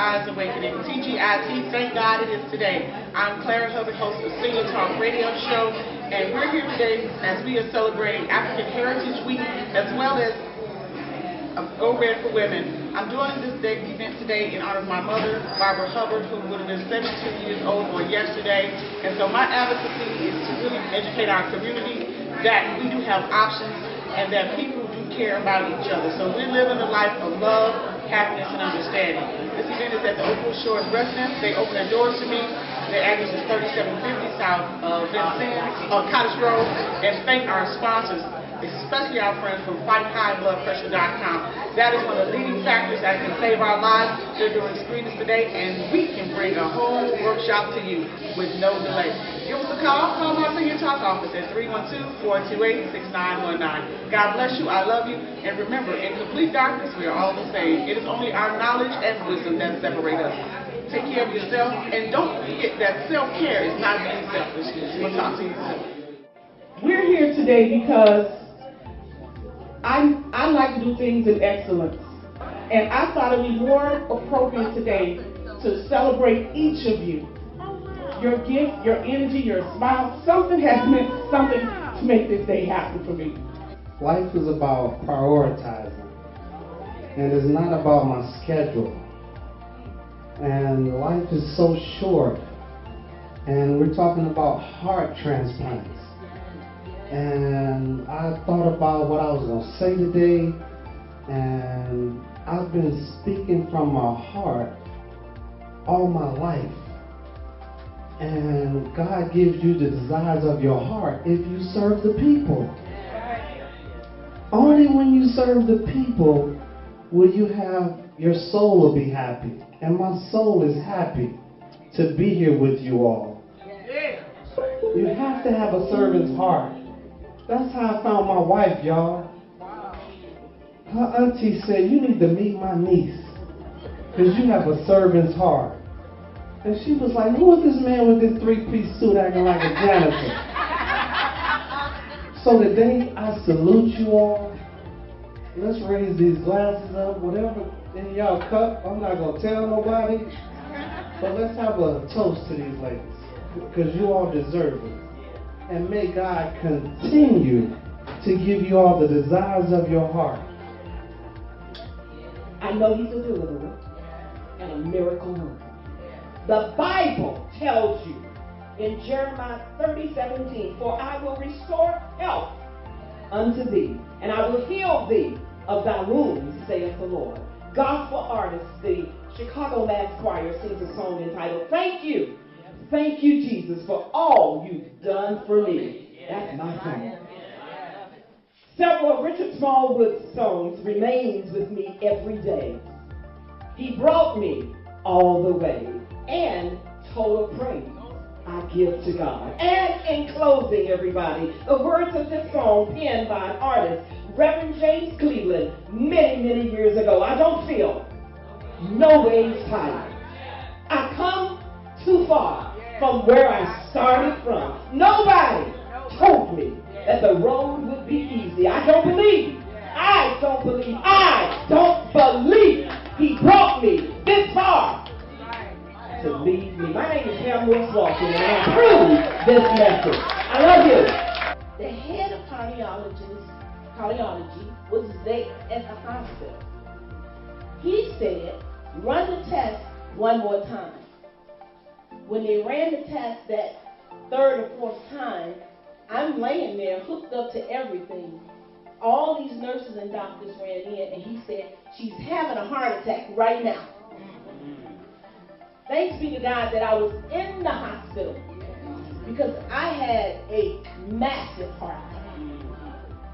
Eyes Awakening, TGIT, thank God it is today. I'm Clara Hubbard, host of Senior Talk Radio Show, and we're here today as we are celebrating African Heritage Week, as well as Go Red for Women. I'm doing this event today in honor of my mother, Barbara Hubbard, who would have been 72 years old on yesterday. And so my advocacy is to really educate our community that we do have options and that people do care about each other. So we're living a life of love, happiness, and understanding. This event is at the Oakwood Shores Residence. They open their doors to me. Their address is 3750 South Vincennes, Cottage Grove. And thank our sponsors, especially our friends from FightHighBloodPressure.com. That is one of the leading factors that can save our lives. They're doing screenings today, and we can bring a whole workshop to you with no delay. Give us a call. Call my Senior Talk office at 312-428-6919. God bless you. I love you. And remember, in complete darkness, we are all the same. It is only our knowledge and wisdom that separate us. Take care of yourself, and don't forget that self-care is not being selfish. We'll talk to you soon. We're here today because I like to do things in excellence, and I thought it would be more appropriate today to celebrate each of you. Your gift, your energy, your smile, something has meant something to make this day happen for me. Life is about prioritizing, and it's not about my schedule. And life is so short, and we're talking about heart transplants. And I thought about what I was going to say today, and I've been speaking from my heart all my life. And God gives you the desires of your heart if you serve the people. Only when you serve the people will you have, your soul will be happy. And my soul is happy to be here with you all. You have to have a servant's heart. That's how I found my wife, y'all. Her auntie said, you need to meet my niece because you have a servant's heart. And she was like, who is this man with this three-piece suit acting like a janitor? So today, I salute you all. Let's raise these glasses up, whatever in y'all cup. I'm not going to tell nobody. But let's have a toast to these ladies because you all deserve it. And may God continue to give you all the desires of your heart. I know He's a deliverer and a miracle worker. The Bible tells you in Jeremiah 30:17, for I will restore health unto thee, and I will heal thee of thy wounds, saith the Lord. Gospel artist, the Chicago Mass Choir, sings a song entitled, Thank You. Thank you, Jesus, for all you've done for me. That's my song. Several of Richard Smallwood's songs remains with me every day. He brought me all the way, and total praise I give to God. And in closing, everybody, the words of this song penned by an artist, Reverend James Cleveland, many, many years ago. I don't feel no ways tired. I come too far from where I started from. Nobody told me that the road would be easy. I don't believe He brought me this far to leave me. My name is Pamela Walker, and I approve this message. I love you. The head of cardiology was there at the hospital. He said, run the test one more time. When they ran the test that third or fourth time, I'm laying there hooked up to everything. All these nurses and doctors ran in, and he said, she's having a heart attack right now. Thanks be to God that I was in the hospital because I had a massive heart attack.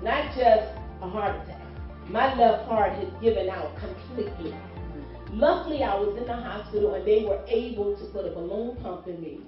Not just a heart attack. My left heart had given out completely. Luckily, I was in the hospital and they were able to put a balloon pump in me.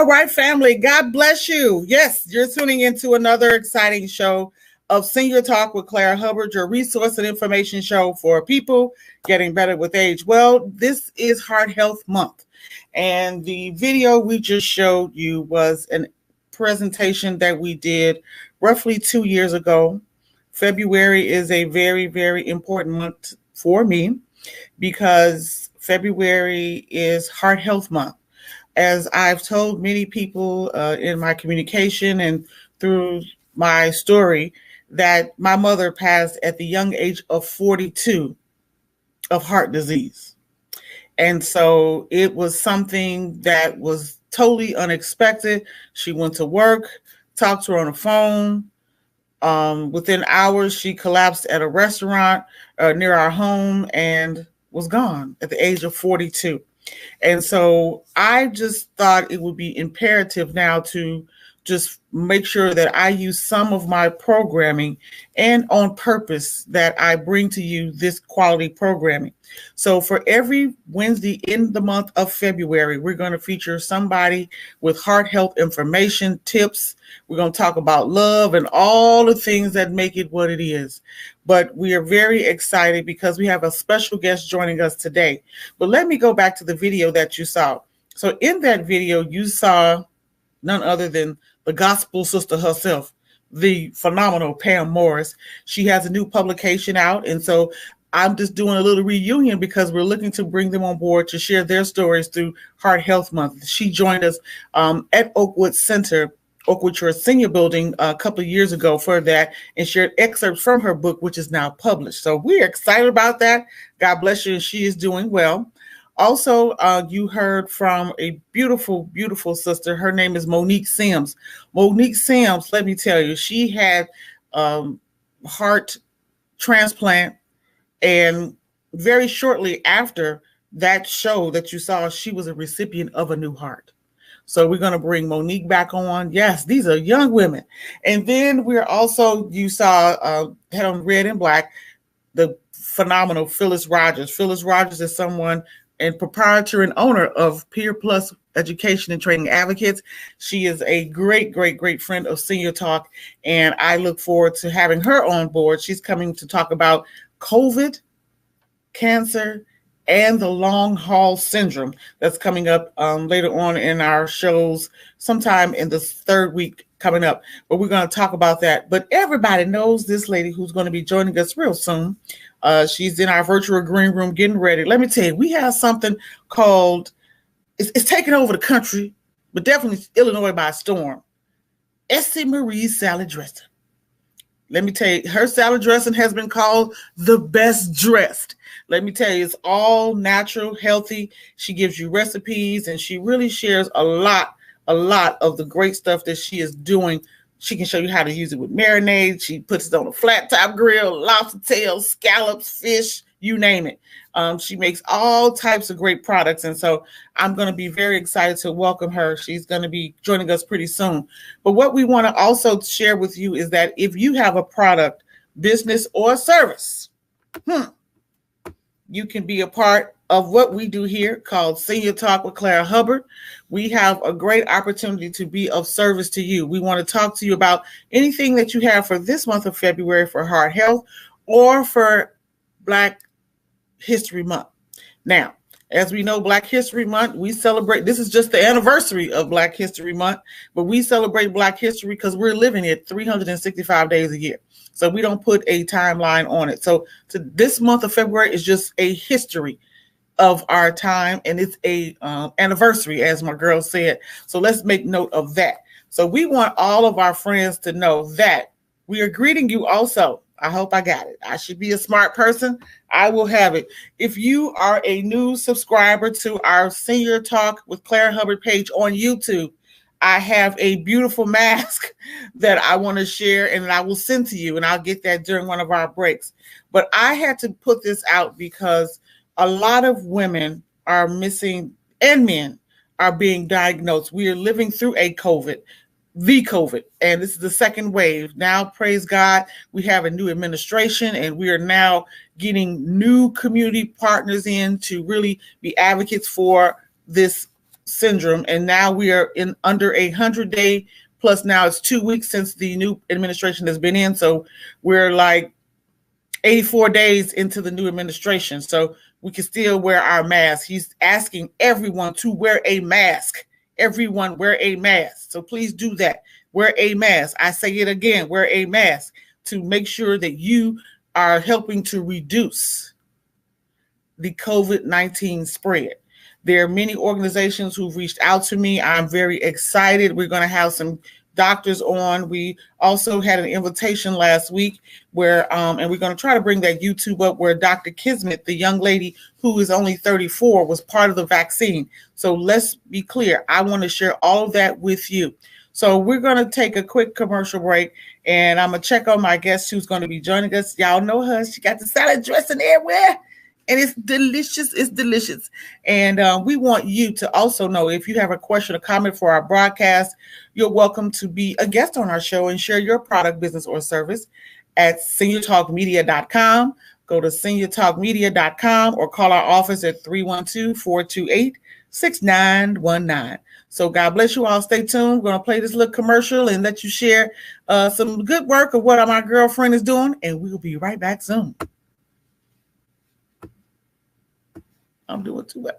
All right, family, God bless you. Yes, you're tuning into another exciting show of Senior Talk with Clara Hubbard, your resource and information show for people getting better with age. Well, this is Heart Health Month, and the video we just showed you was a presentation that we did roughly 2 years ago. February is a very, very important month for me because February is Heart Health Month. As I've told many people in my communication and through my story, that my mother passed at the young age of 42 of heart disease. And so it was something that was totally unexpected. She went to work, talked to her on the phone. Within hours, she collapsed at a restaurant near our home and was gone at the age of 42. And so I just thought it would be imperative now to just make sure that I use some of my programming and on purpose that I bring to you this quality programming. So for every Wednesday in the month of February, we're going to feature somebody with heart health information, tips. We're going to talk about love and all the things that make it what it is. But we are very excited because we have a special guest joining us today. But let me go back to the video that you saw. So in that video, you saw none other than the gospel sister herself, the phenomenal Pam Morris. She has a new publication out. And so I'm just doing a little reunion because we're looking to bring them on board to share their stories through Heart Health Month. She joined us at Oakwood Center, Oakwood Church Senior Building a couple of years ago for that and shared excerpts from her book, which is now published. So we're excited about that. God bless you. And she is doing well. Also, you heard from a beautiful, beautiful sister. Her name is Monique Sims. Monique Sims, let me tell you, she had heart transplant. And very shortly after that show that you saw, she was a recipient of a new heart. So we're going to bring Monique back on. Yes, these are young women. And then we're also, you saw Head on Red and Black, the phenomenal Phyllis Rogers. Phyllis Rogers is someone and proprietor and owner of Peer Plus Education and Training Advocates. She is a great, great, great friend of Senior Talk, and I look forward to having her on board. She's coming to talk about COVID, cancer, and the long haul syndrome that's coming up later on in our shows, sometime in the third week coming up. But we're going to talk about that. But everybody knows this lady who's going to be joining us real soon. She's in our virtual green room getting ready. Let me tell you, we have something called, it's taking over the country, but definitely Illinois by storm. Essie Marie's salad dressing. Let me tell you, her salad dressing has been called the best dressed. Let me tell you, it's all natural, healthy. She gives you recipes and she really shares a lot of the great stuff that she is doing. She can show you how to use it with marinade. She puts it on a flat top grill, lobster tails, scallops, fish, you name it. She makes all types of great products. And so I'm going to be very excited to welcome her. She's going to be joining us pretty soon. But what we want to also share with you is that if you have a product, business, or service, you can be a part of what we do here called Senior Talk with Clara Hubbard. We have a great opportunity to be of service to you. We want to talk to you about anything that you have for this month of February for heart health or for Black History Month. Now, as we know, Black History Month, we celebrate, this is just the anniversary of Black History Month, but we celebrate Black history because we're living it 365 days a year. So we don't put a timeline on it. So this month of February is just a history of our time, and it's a anniversary, as my girl said. So let's make note of that. So we want all of our friends to know that we are greeting you also. I hope I got it. I should be a smart person. I will have it. If you are a new subscriber to our Senior Talk with Clara Hubbard page on YouTube, I have a beautiful mask that I want to share and I will send to you, and I'll get that during one of our breaks. But I had to put this out because a lot of women are missing and men are being diagnosed. We are living through a COVID, and this is the second wave. Now, praise God, we have a new administration and we are now getting new community partners in to really be advocates for this syndrome, and now we are in under 100-day plus. Now it's 2 weeks since the new administration has been in, so we're like 84 days into the new administration, so we can still wear our masks. He's asking everyone to wear a mask. Everyone wear a mask. So please do that. Wear a mask. I say it again, wear a mask to make sure that you are helping to reduce the COVID-19 spread. There are many organizations who've reached out to me. I'm very excited. We're going to have some doctors on. We also had an invitation last week where, and we're going to try to bring that YouTube up, where Dr. Kismet, the young lady who is only 34, was part of the vaccine. So let's be clear. I want to share all of that with you. So we're going to take a quick commercial break, and I'm going to check on my guest who's going to be joining us. Y'all know her. She got the salad dressing everywhere. And it's delicious. It's delicious. And we want you to also know, if you have a question or comment for our broadcast, you're welcome to be a guest on our show and share your product, business, or service at seniortalkmedia.com. Go to seniortalkmedia.com or call our office at 312-428-6919. So God bless you all. Stay tuned. We're going to play this little commercial and let you share some good work of what my girlfriend is doing. And we'll be right back soon. I'm doing too well.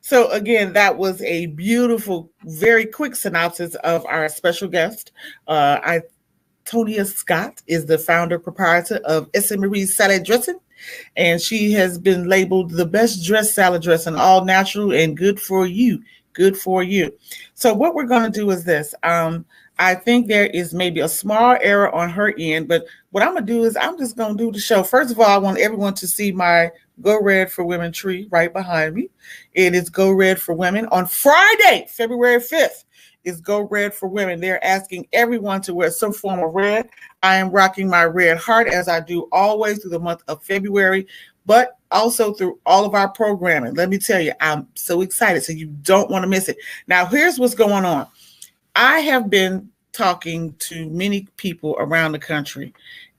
So again, that was a beautiful, very quick synopsis of our special guest. Tonia Scott is the founder proprietor of Essie Marie's Salad Dressing, and she has been labeled the best dressed salad dressing, all natural and good for you. Good for you. So what we're going to do is this. I think there is maybe a small error on her end, but what I'm going to do is I'm just going to do the show. First of all, I want everyone to see my Go Red for Women tree right behind me. It is Go Red for Women. On Friday, February 5th, is Go Red for Women. They're asking everyone to wear some form of red. I am rocking my red heart, as I do always through the month of February, but also through all of our programming. Let me tell you, I'm so excited, so you don't want to miss it. Now, here's what's going on. I have been talking to many people around the country,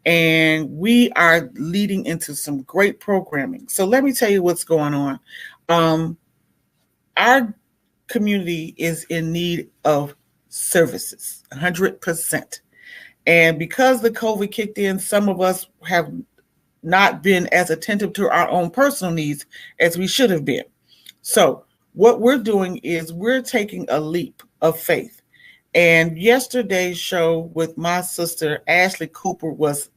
and we are leading into some great programming. So let me tell you what's going on. Our community is in need of services, 100%. And because the COVID kicked in, some of us have not been as attentive to our own personal needs as we should have been. So what we're doing is we're taking a leap of faith. And yesterday's show with my sister, Ashley Cooper, was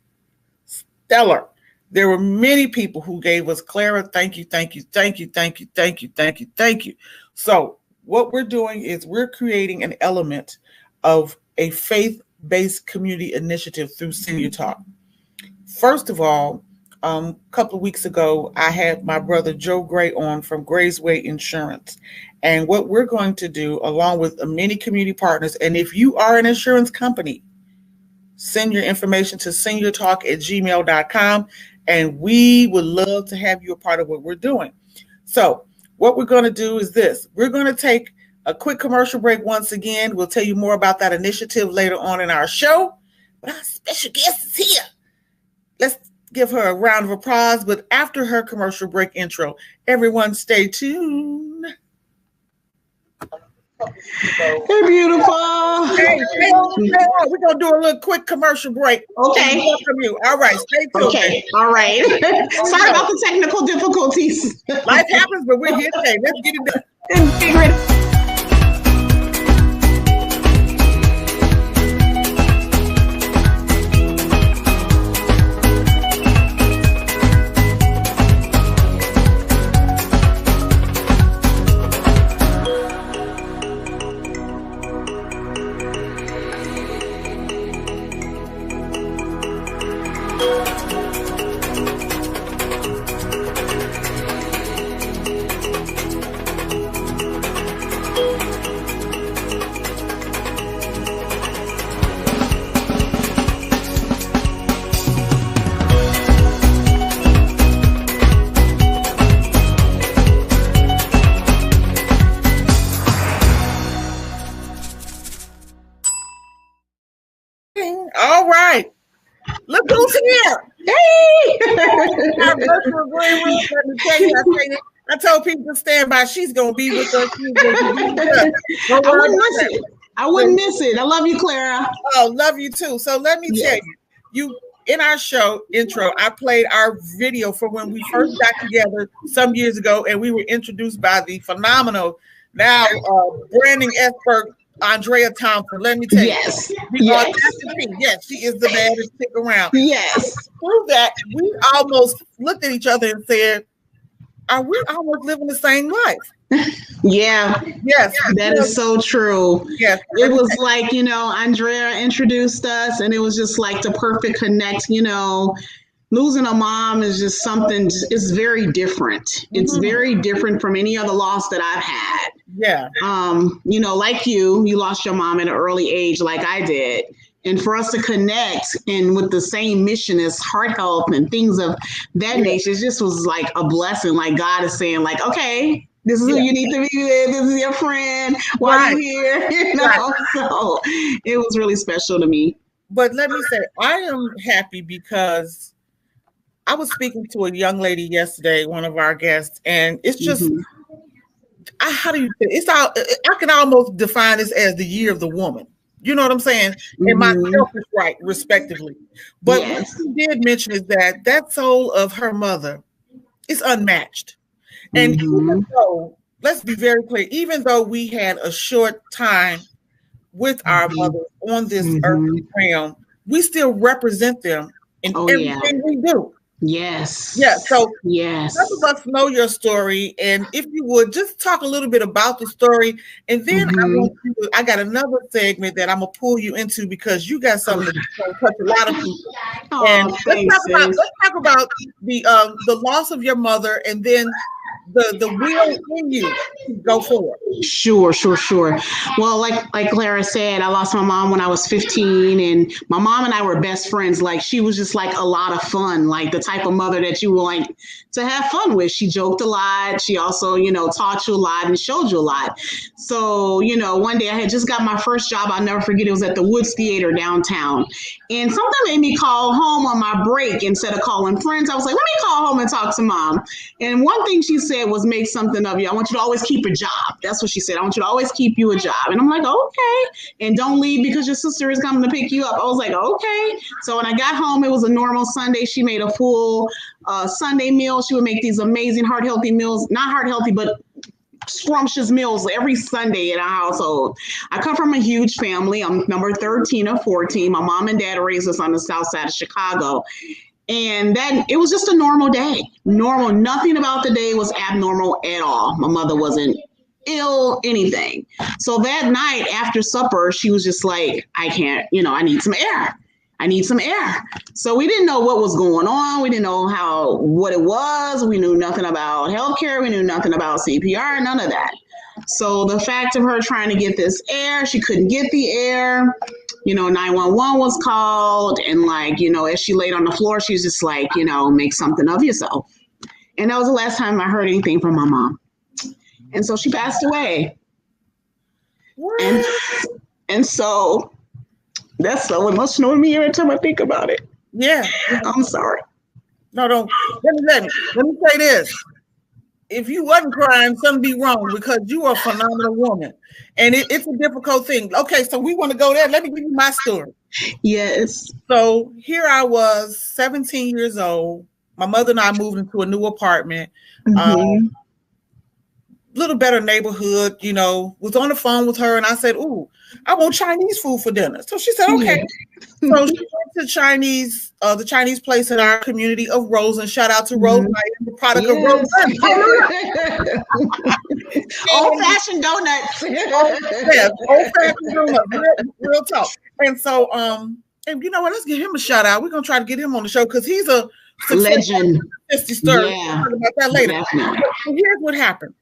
stellar. There were many people who gave us, Clara, thank you, thank you, thank you, thank you, thank you, thank you, thank you. So what we're doing is we're creating an element of a faith-based community initiative through Senior Talk. First of all, a couple of weeks ago, I had my brother Joe Gray on from Gray's Way Insurance. And what we're going to do, along with many community partners, and if you are an insurance company, send your information to seniortalk@gmail.com, and we would love to have you a part of what we're doing. So what we're going to do is this. We're going to take a quick commercial break once again. We'll tell you more about that initiative later on in our show. But our special guest is here. Let's give her a round of applause. But after her commercial break intro, everyone stay tuned. Hey, beautiful. Hey, we're going to do a little quick commercial break. Okay. Welcome you. All right, stay tuned. Okay, all right. Sorry about the technical difficulties. Life happens, but we're here today. Let's get it done. Figure it Look who's here. Hey! Our virtual green room. Let me tell you, I told people to stand by. She's gonna be with us. She's gonna be with us. I wouldn't miss it. I wouldn't miss it. I love you, Clara. Oh, love you too. So let me tell you, in our show intro, I played our video for when we first got together some years ago, and we were introduced by the phenomenal, now branding expert, Andrea Thompson. Let me tell you. Yes. Yes, she is the baddest chick around. Yes. Through that, we almost looked at each other and said, are we almost living the same life? Yeah. Yes. That is so true. Yes. It was like, Andrea introduced us, and it was just like the perfect connect. Losing a mom is just something, it's very different. It's very different from any other loss that I've had. Yeah. Like you lost your mom at an early age, like I did. And for us to connect and with the same mission as heart health and things of that nature, it just was like a blessing. Like God is saying, like, okay, this is who you need to be with. This is your friend. Why are you here? So it was really special to me. But let me say, I am happy because I was speaking to a young lady yesterday, one of our guests, and it's just, how do you say, it's all, I can almost define this as the year of the woman. You know what I'm saying? And my selfish right, respectively. But what she did mention is that soul of her mother is unmatched. And even though, let's be very clear, even though we had a short time with our mothers on this earthly realm, we still represent them in everything we do. Yes. Yeah. So yes. Some of us know your story, and if you would just talk a little bit about the story, and then I got another segment that I'm gonna pull you into because you got something to touch a lot of people. And let's talk about the loss of your mother, and then the will in you to go forward. Sure. Well, like Clara said, I lost my mom when I was 15, and my mom and I were best friends. Like, she was just like a lot of fun, like the type of mother that you would like to have fun with. She joked a lot. She also, taught you a lot and showed you a lot. So, one day I had just got my first job. I'll never forget. It was at the Woods Theater downtown. And something made me call home on my break instead of calling friends. I was like, let me call home and talk to mom. And one thing she said was, make something of you. I want you to always keep a job. That's what she said. I want you to always keep you a job. And I'm like, okay. And don't leave because your sister is coming to pick you up. I was like, okay. So when I got home, it was a normal Sunday. She made a full Sunday meal. She would make these amazing heart healthy meals, not heart healthy, but scrumptious meals every Sunday in our household. I come from a huge family. I'm number 13 of 14. My mom and dad raised us on the south side of Chicago. And then it was just a normal day. Normal. Nothing about the day was abnormal at all. My mother wasn't ill, anything. So that night after supper, she was just like, I can't, I need some air. I need some air. So we didn't know what was going on. We didn't know what it was. We knew nothing about healthcare. We knew nothing about CPR, none of that. So the fact of her trying to get this air, she couldn't get the air. 911 was called. And as she laid on the floor, she was just like, make something of yourself. And that was the last time I heard anything from my mom. And so she passed away. What? And so that's so emotional to me every time I think about it. Yeah. I'm sorry. No, don't. Let me say this. If you wasn't crying, something be wrong because you are a phenomenal woman. And it's a difficult thing. Okay, so we want to go there. Let me give you my story. Yes. So here I was, 17 years old. My mother and I moved into a new apartment. Little better neighborhood, was on the phone with her, and I said, ooh, I want Chinese food for dinner. So she said, okay. So she went to the Chinese place in our community of Rosen. Shout out to Rosen, the product of Rosen. Old-fashioned donuts. Old-fashioned donuts, real talk. And so, and you know what, let's give him a shout out. We're going to try to get him on the show because he's a legend. Yeah. We'll talk about that later. So here's what happened.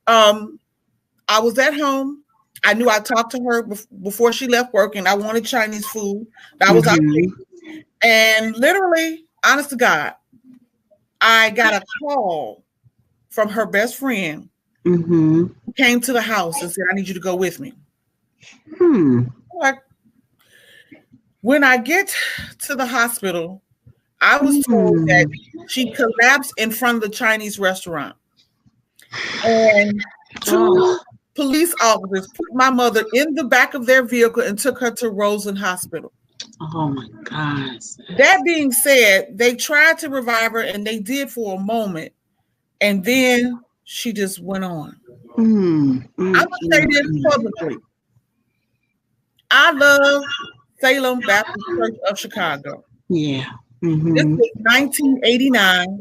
I was at home. I knew I talked to her before she left work, and I wanted Chinese food. That was our thing. And literally, honest to God, I got a call from her best friend who came to the house and said, I need you to go with me. Like, When I get to the hospital, I was told that she collapsed in front of the Chinese restaurant. And two police officers put my mother in the back of their vehicle and took her to Roseland Hospital. Oh my gosh. That being said, they tried to revive her, and they did for a moment, and then she just went on. I'm gonna say this publicly. I love Salem Baptist Church of Chicago. Yeah. This was 1989.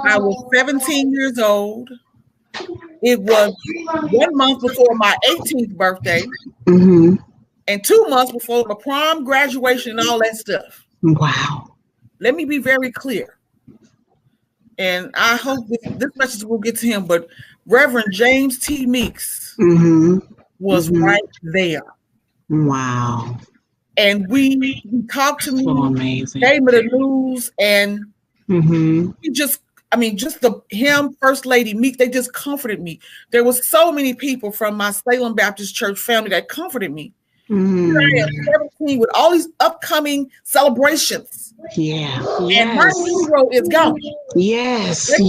I was 17 years old. It was 1 month before my 18th birthday. And 2 months before my prom, graduation, and all that stuff. Wow. Let me be very clear. And I hope this message will get to him, but Reverend James T. Meeks was right there. Wow. And he talked to me, so amazing. Gave me the news, and he just, him, First Lady Meeks, they just comforted me. There was so many people from my Salem Baptist Church family that comforted me. Here I am, 17, with all these upcoming celebrations. Yeah. And my hero is gone. Yes. The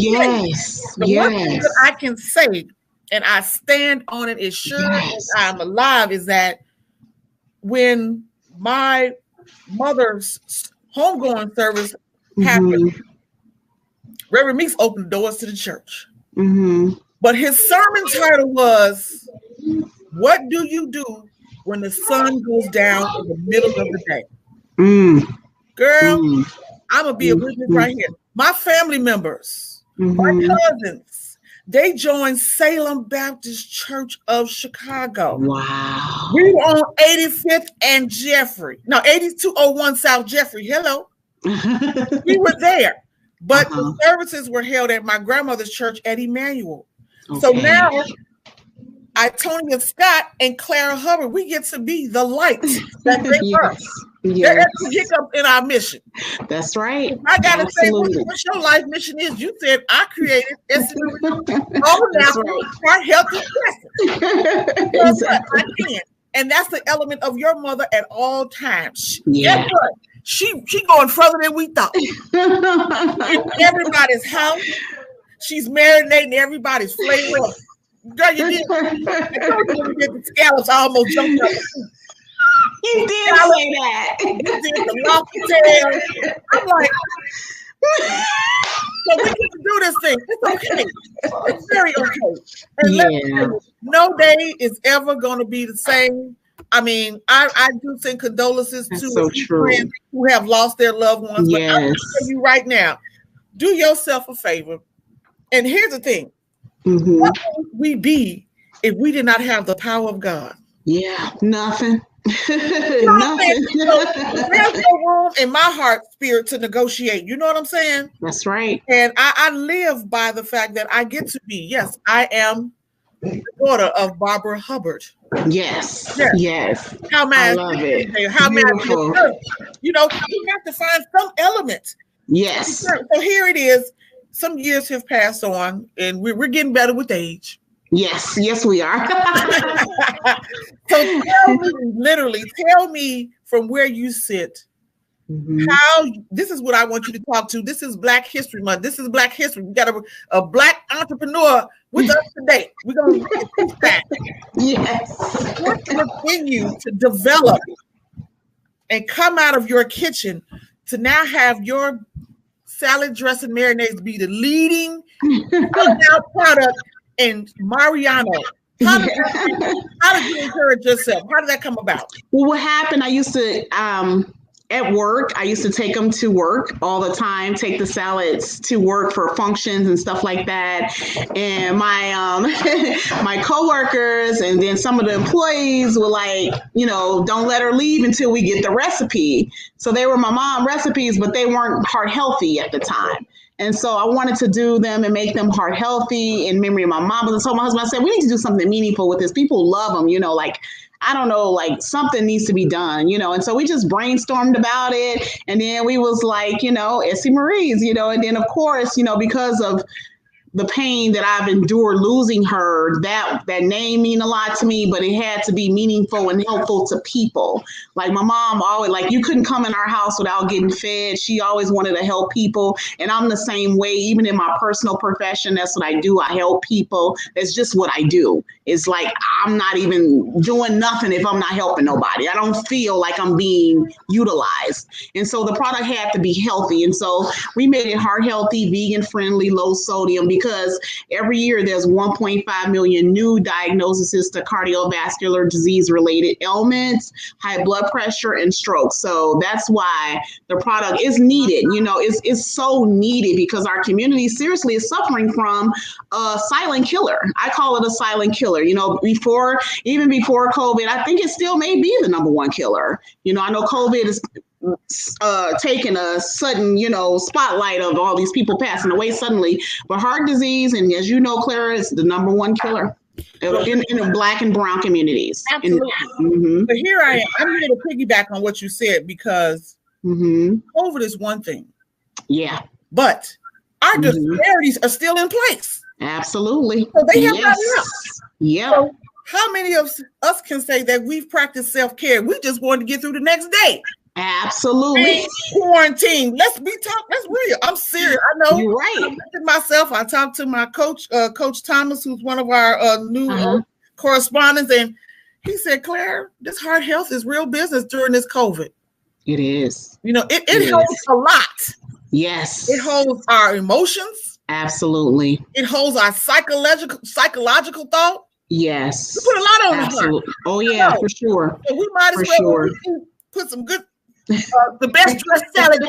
one thing that I can say, and I stand on it as sure as I'm alive, is that when my mother's homegoing service happened, Reverend Meeks opened the doors to the church. But his sermon title was, "What do you do when the sun goes down in the middle of the day?" Girl, I'm going to be a witness right here. My family members, my cousins, they joined Salem Baptist Church of Chicago. Wow. We were on 85th and Jeffrey. No, 8201 South Jeffrey. Hello. We were there. But the services were held at my grandmother's church at Emmanuel. So now, Itonia Scott and Clara Hubbard, we get to be the light that they were. There's a hiccup in our mission. That's right. If I gotta say what your life mission is. You said I created Essie all now for healthy presence. I can, and that's the element of your mother at all times. Guess what? She going further than we thought. Everybody's house. She's marinating everybody's flavor. Girl, you did. The scallops almost jumped up. You did say that. You did the lofty tail. I'm like, so we get to do this thing. It's okay. It's very okay. And no day is ever going to be the same. I mean, I do send condolences to friends who have lost their loved ones. But I'm going to tell you right now, do yourself a favor. And here's the thing. What would we be if we did not have the power of God? Yeah, nothing. Nothing. So there's no room in my heart spirit to negotiate. You know what I'm saying? That's right. And I live by the fact that I get to be, yes, I am the daughter of Barbara Hubbard. Yes. How I love it. How beautiful. You know, you have to find some element. Yes. So here it is. Some years have passed on, and we're getting better with age. Yes, we are. So tell me from where you sit, how, this is what I want you to talk to. This is Black History Month. This is Black History. We got a Black entrepreneur with us today. We're going to get this back. Yes. What's within you to develop and come out of your kitchen to now have your salad dressing marinades be the leading product in Mariano? How did you encourage yourself? How did that come about? Well, what happened, I used to, at work, I used to take them to work all the time, take the salads to work for functions and stuff like that. And my my coworkers and then some of the employees were like, don't let her leave until we get the recipe. So they were my mom recipes, but they weren't heart healthy at the time. And so I wanted to do them and make them heart healthy in memory of my mom. And so my husband, I said, we need to do something meaningful with this. People love them, I don't know, like something needs to be done, And so we just brainstormed about it. And then we was like, Essie Marie's, and then of course, because of the pain that I've endured losing her, that name mean a lot to me, but it had to be meaningful and helpful to people. Like my mom always, like, you couldn't come in our house without getting fed. She always wanted to help people. And I'm the same way, even in my personal profession. That's what I do. I help people. It's just what I do. It's like, I'm not even doing nothing if I'm not helping nobody. I don't feel like I'm being utilized. And so the product had to be healthy. And so we made it heart healthy, vegan friendly, low sodium, because every year there's 1.5 million new diagnoses to cardiovascular disease related ailments, high blood pressure, and stroke. So that's why the product is needed. You know, it's so needed because our community seriously is suffering from a silent killer. I call it a silent killer. You know, even before COVID, I think it still may be the number one killer. You know, I know COVID is taking a sudden, spotlight of all these people passing away suddenly, but heart disease, and as you know, Clara, is the number one killer in the Black and brown communities. Absolutely. But here I am. I'm here to piggyback on what you said, because COVID is one thing. Yeah. But our disparities are still in place. Absolutely. So they have not left. Yeah. So how many of us can say that we've practiced self-care? We just wanted to get through the next day. Absolutely. Quarantine. Let's real. I'm serious. I know. You're right. I looked at myself. I talked to my coach, Coach Thomas, who's one of our new correspondents, and he said, Claire, this heart health is real business during this COVID. It is. You know, it holds a lot. Yes. It holds our emotions. Absolutely. It holds our psychological thought. Yes. We put a lot on Absolutely. The heart. Oh yeah, for sure. So we might as well put some good. The best dressed salad.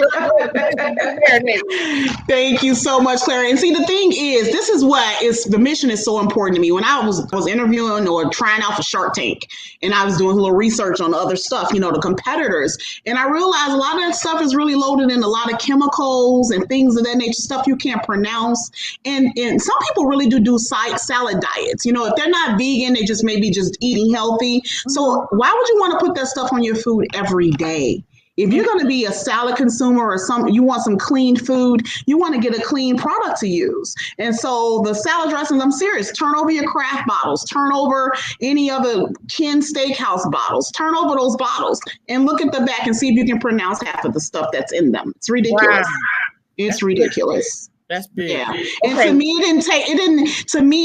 Thank you so much, Clara. And see, the thing is, this is what the mission is so important to me. When I was interviewing or trying out for Shark Tank, and I was doing a little research on other stuff, the competitors, and I realized a lot of that stuff is really loaded in a lot of chemicals and things of that nature, stuff you can't pronounce. And some people really do salad diets. If they're not vegan, they just maybe just eating healthy. So why would you want to put that stuff on your food every day? If you're going to be a salad consumer or you want some clean food, you want to get a clean product to use. And so the salad dressings, I'm serious, turn over your Kraft bottles, turn over any other Ken Steakhouse bottles, turn over those bottles and look at the back and see if you can pronounce half of the stuff that's in them. It's ridiculous. Wow. It's ridiculous. That's big. Yeah. And to me,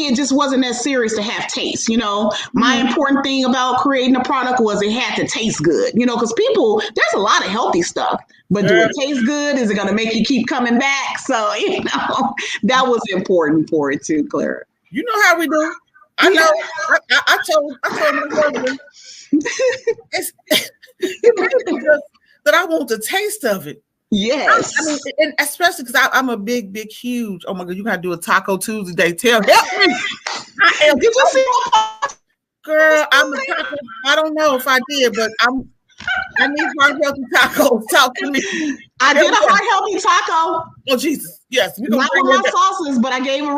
it just wasn't that serious to have taste. My important thing about creating a product was it had to taste good, because there's a lot of healthy stuff, but do it taste good? Is it going to make you keep coming back? So, that was important for it too, Clara. You know how we do. I know. I told my husband, it's just that I want the taste of it. Yes. I mean, and especially because I'm a big, huge. Oh my God, you gotta do a Taco Tuesday. Help me. I am. Did you see girl? I'm a taco. I don't know if I did, but I need heart healthy tacos. Talk to me. I did a heart healthy taco. Oh Jesus, yes. Not with my sauces, but I gave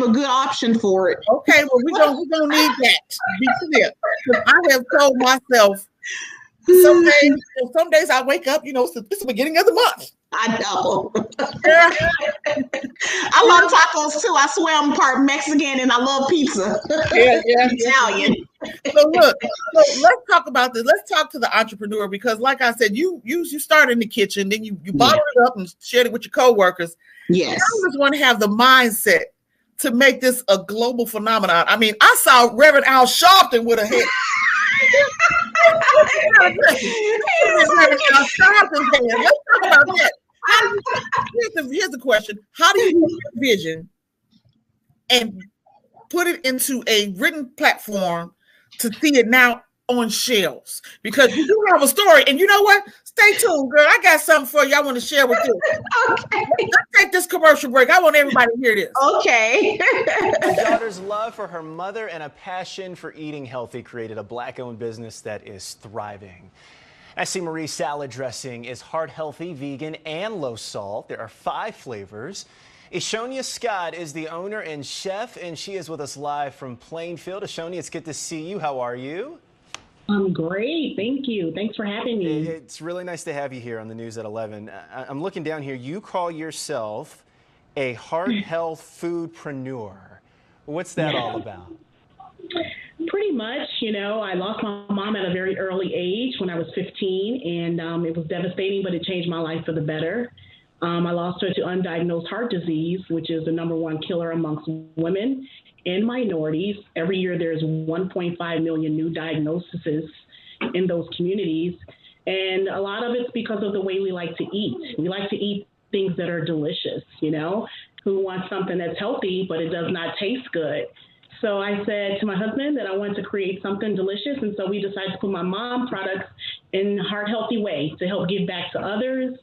a good option for it. Okay, well we don't need that. Be clear, because I have told myself. Some days I wake up, it's the beginning of the month. I know. I love tacos too. I swear I'm part Mexican and I love pizza. Yeah. Italian. So let's talk about this. Let's talk to the entrepreneur, because like I said, you started in the kitchen, then you bottled it up and shared it with your coworkers. Yes. I just want to have the mindset to make this a global phenomenon. I mean, I saw Reverend Al Sharpton with a head. Let's talk about that. Here's the question. How do you use your vision and put it into a written platform to see it now on shelves? Because you do have a story, and you know what? Stay tuned, girl. I got something for you I want to share with you. Okay. Let's take this commercial break. I want everybody to hear this. Okay. My daughter's love for her mother and a passion for eating healthy created a Black-owned business that is thriving. Essie Marie salad dressing is heart healthy, vegan, and low salt. There are 5 flavors. Ishonia Scott is the owner and chef, and she is with us live from Plainfield. Ishonia, it's good to see you. How are you? I'm great. Thank you. Thanks for having me. It's really nice to have you here on the News at 11. I'm looking down here. You call yourself a heart health foodpreneur. What's that all about? Pretty much, I lost my mom at a very early age when I was 15, and it was devastating, but it changed my life for the better. I lost her to undiagnosed heart disease, which is the #1 killer amongst women and minorities. Every year there's 1.5 million new diagnoses in those communities. And a lot of it's because of the way we like to eat. We like to eat things that are delicious, Who wants something that's healthy, but it does not taste good? So I said to my husband that I wanted to create something delicious. And so we decided to put my mom products in a heart healthy way to help give back to others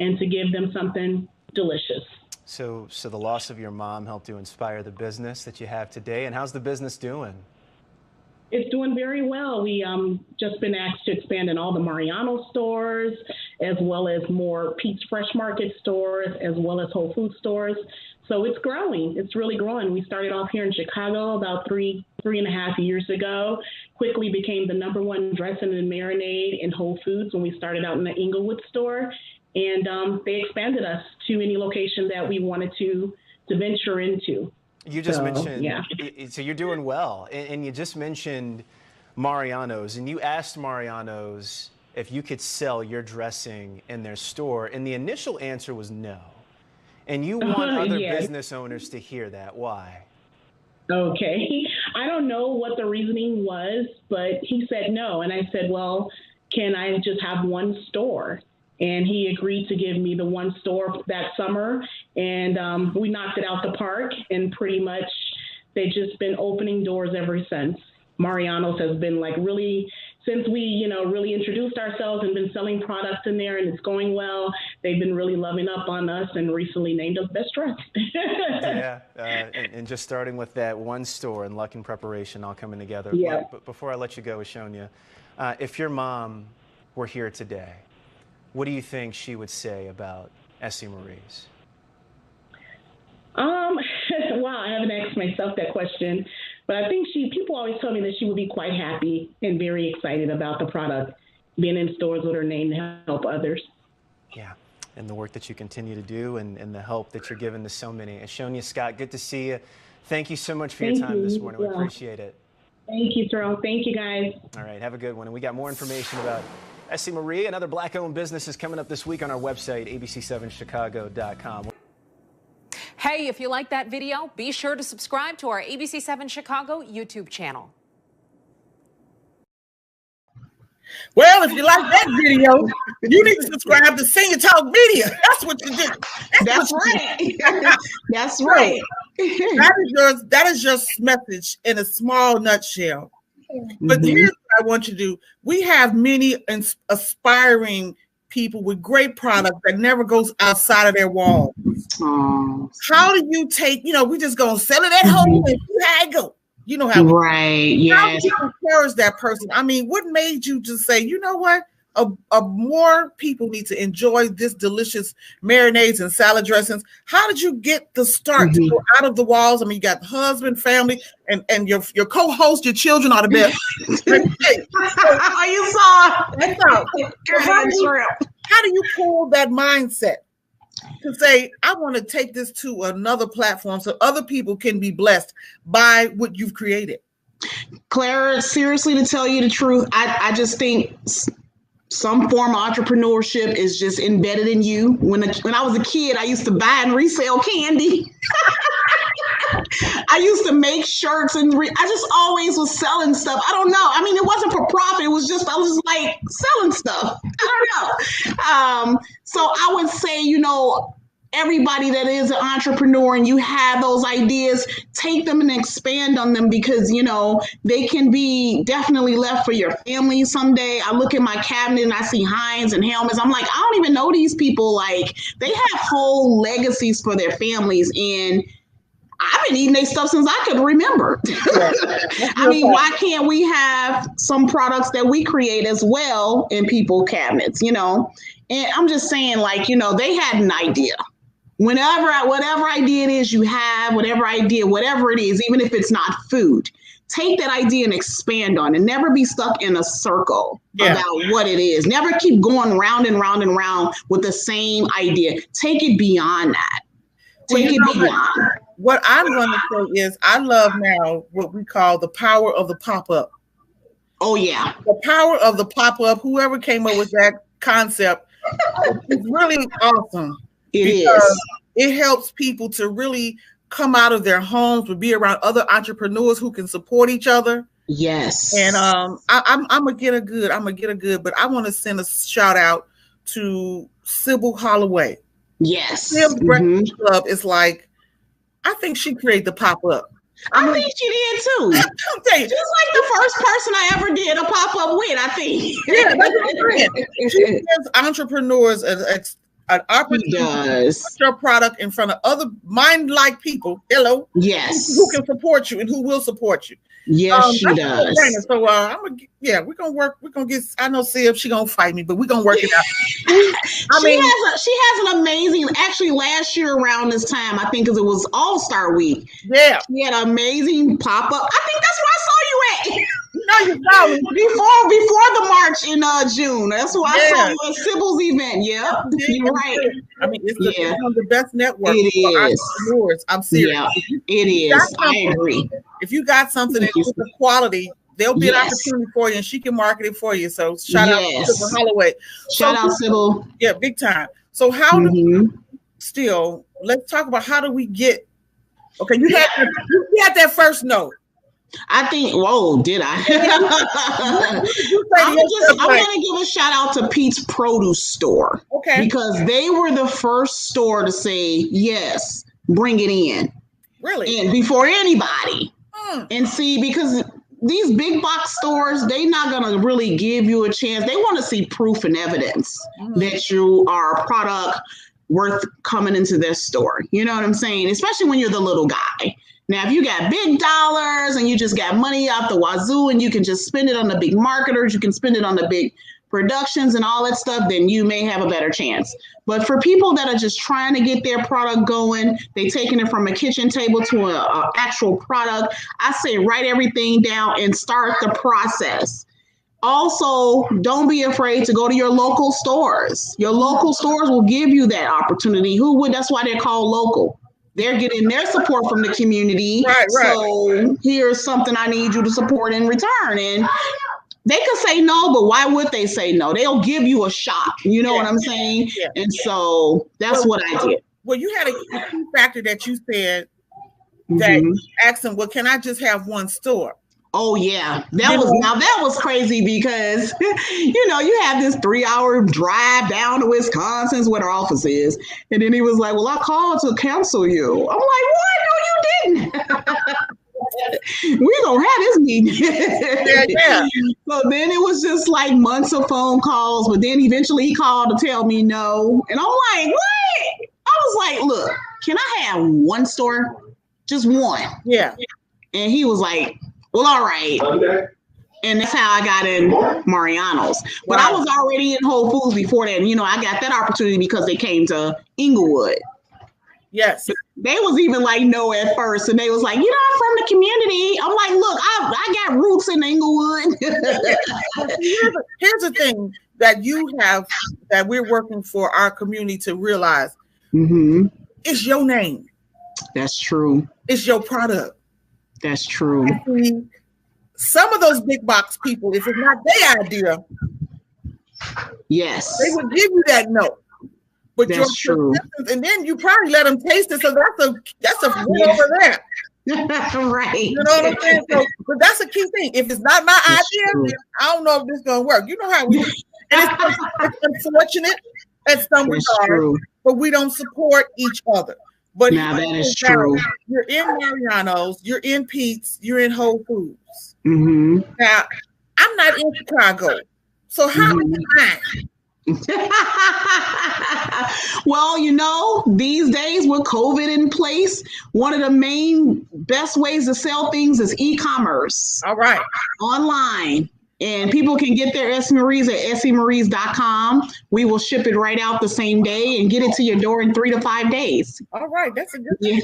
and to give them something delicious. So the loss of your mom helped you inspire the business that you have today. And how's the business doing? It's doing very well. We just been asked to expand in all the Mariano stores, as well as more Pete's Fresh Market stores, as well as Whole Food stores. So it's growing. It's really growing. We started off here in Chicago about three and a half years ago. Quickly became the #1 dressing and marinade in Whole Foods when we started out in the Inglewood store. And they expanded us to any location that we wanted to venture into. You just mentioned, so you're doing well. And you just mentioned Mariano's, and you asked Mariano's if you could sell your dressing in their store. And the initial answer was no. And you want other business owners to hear that. Why? Okay. I don't know what the reasoning was, but he said no. And I said, well, can I just have one store? And he agreed to give me the one store that summer. And we knocked it out the park. And pretty much they've just been opening doors ever since. Mariano's has been really, since we, really introduced ourselves and been selling products in there and it's going well, they've been really loving up on us and recently named us Best Dressed. Yeah, and just starting with that one store and luck and preparation all coming together. Yeah. But before I let you go, Eshonia, if your mom were here today, what do you think she would say about Essie Marie's? Wow, I haven't asked myself that question, but I think people always tell me that she would be quite happy and very excited about the product being in stores with her name to help others. Yeah, and the work that you continue to do and the help that you're giving to so many. Eshonia Scott, good to see you. Thank you so much for your time this morning. We appreciate it. Thank you, Terrell. Thank you, guys. All right, have a good one. And we got more information about Essie Marie and other Black-owned businesses coming up this week on our website, abc7chicago.com. Hey, if you like that video, be sure to subscribe to our ABC7 Chicago YouTube channel. Well, if you like that video, you need to subscribe to Senior Talk Media. That's what you do. That's right. That's right. That is your message in a small nutshell. But here's what I want you to do. We have many aspiring people with great products that never goes outside of their walls. How do you take, we just gonna sell it at home and see how it go. You know how right, yes. How do you encourage that person? I mean, what made you just say, you know what? More people need to enjoy this delicious marinades and salad dressings. How did you get the start to go out of the walls? I mean, you got husband, family, and your co-host, your children are the best. You saw How do you pull that mindset to say, I want to take this to another platform so other people can be blessed by what you've created? Clara, seriously, to tell you the truth, I just think some form of entrepreneurship is just embedded in you. When I was a kid, I used to buy and resell candy. I used to make shirts and I just always was selling stuff. I don't know. I mean, it wasn't for profit. It was just, I was like selling stuff. I don't know. So I would say, everybody that is an entrepreneur and you have those ideas, take them and expand on them because, they can be definitely left for your family someday. I look at my cabinet and I see Heinz and Helmets. I'm like, I don't even know these people. Like, they have whole legacies for their families. And I've been eating their stuff since I could remember. I mean, why can't we have some products that we create as well in people's cabinets, And I'm just saying, they had an idea. Whatever idea it is you have, whatever it is, even if it's not food, take that idea and expand on it. Never be stuck in a circle about what it is. Never keep going round and round and round with the same idea. Take it beyond that. Take it beyond. What I'm going to say is I love now what we call the power of the pop-up. Oh, yeah. The power of the pop-up, whoever came up with that concept, is really awesome. It is. It helps people to really come out of their homes, to be around other entrepreneurs who can support each other. Yes. And I'm gonna get a good, but I want to send a shout out to Sybil Holloway. Yes. Sybil's Breakfast Club is like, I think she created the pop-up. I think she did too. Just like the first person I ever did a pop-up with, I think. Yeah, that's what I'm saying. She gives entrepreneurs an opportunity to put your product in front of other mind-like people. Hello. Yes. Who can support you and who will support you. Yes, she does. So we're gonna work. We're gonna get. I know Sib, she gonna fight me, but we're gonna work it out. She has an amazing. Actually, last year around this time, I think, because it was All-Star Week. Yeah, she had an amazing pop-up. I think that's where I saw you at. No, you saw me before the march in June. That's why I saw you at Sybil's event. Yeah, you're right. I mean, it's one of the best networks for entrepreneurs. I'm serious. Yeah, it is. I agree. If you got something that's with the quality, there'll be an opportunity for you, and she can market it for you. So shout out to Sybil Holloway. Shout out Sybil. Yeah, big time. So how do we still? Let's talk about how do we get? Okay, you had that first note. I think. Whoa, did I? I'm gonna give a shout out to Pete's Produce Store. Okay. Because they were the first store to say yes, bring it in. Really? And before anybody. And see, because these big box stores, they're not gonna really give you a chance. They want to see proof and evidence that you are a product worth coming into their store. You know what I'm saying? Especially when you're the little guy. Now, if you got big dollars and you just got money out the wazoo and you can just spend it on the big marketers, you can spend it on the big productions and all that stuff, then you may have a better chance. But for people that are just trying to get their product going, they taking it from a kitchen table to an actual product, I say write everything down and start the process. Also, don't be afraid to go to your local stores. Your local stores will give you that opportunity. That's why they're called local. They're getting their support from the community. Right. So here's something I need you to support in return. And they could say no, but why would they say no? They'll give you a shot. You know what I'm saying? Yeah. And so that's what I did. Well, you had a key factor that you said that you asked them, well, can I just have one store? Oh yeah, that was crazy because you have this 3-hour drive down to Wisconsin, where our office is, and then he was like, "Well, I called to cancel you." I'm like, "What? No, you didn't." We don't have this meeting. Yeah. So then it was just like months of phone calls, but then eventually he called to tell me no, and I'm like, "What?" I was like, "Look, can I have one store, just one?" Yeah, and he was like, well, all right. Okay. And that's how I got in Mariano's. But I was already in Whole Foods before that. And, I got that opportunity because they came to Inglewood. Yes. They was even like, no at first. And they was like, I'm from the community. I'm like, look, I got roots in Inglewood. Here's the thing that you have that we're working for our community to realize. It's your name. That's true. It's your product. That's true. Some of those big box people, if it's not their idea, yes, they would give you that note. But that's true. And then you probably let them taste it. So that's a win over there. Right. You know what I'm saying? So, but that's a key thing. If it's not my idea, I don't know if this is gonna work. You know how we do. And it's unfortunate at some regard, but we don't support each other. But now that is true. You're in Mariano's, you're in Pete's, you're in Whole Foods. Now, I'm not in Chicago, so how am I? Well, these days with COVID in place, one of the main best ways to sell things is e-commerce. All right. Online. And people can get their Essie Marie's at essiemaries.com. We will ship it right out the same day and get it to your door in 3 to 5 days. All right. That's a good thing.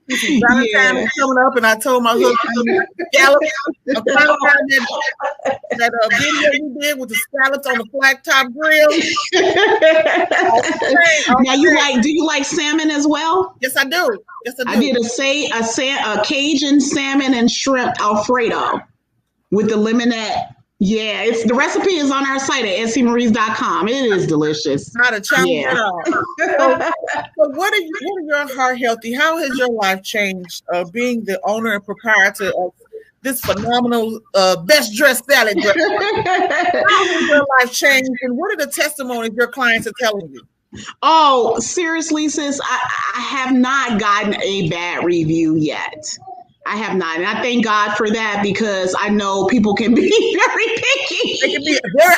Valentine's is coming up, and I told my husband, scallop. I'm trying to find that video you did with the scallops on the flat top grill. Now do you like salmon as well? Yes, I do. Yes, I do. I did a Cajun salmon and shrimp Alfredo with the lemonette. Yeah, the recipe is on our site at essiemaries.com. It is delicious. Not a challenge at all. So what are your heart healthy? How has your life changed being the owner and proprietor of this phenomenal best dressed salad dress? How has your life changed, and what are the testimonies your clients are telling you? Oh, seriously, sis, I have not gotten a bad review yet. I have not. And I thank God for that, because I know people can be very picky. They can be very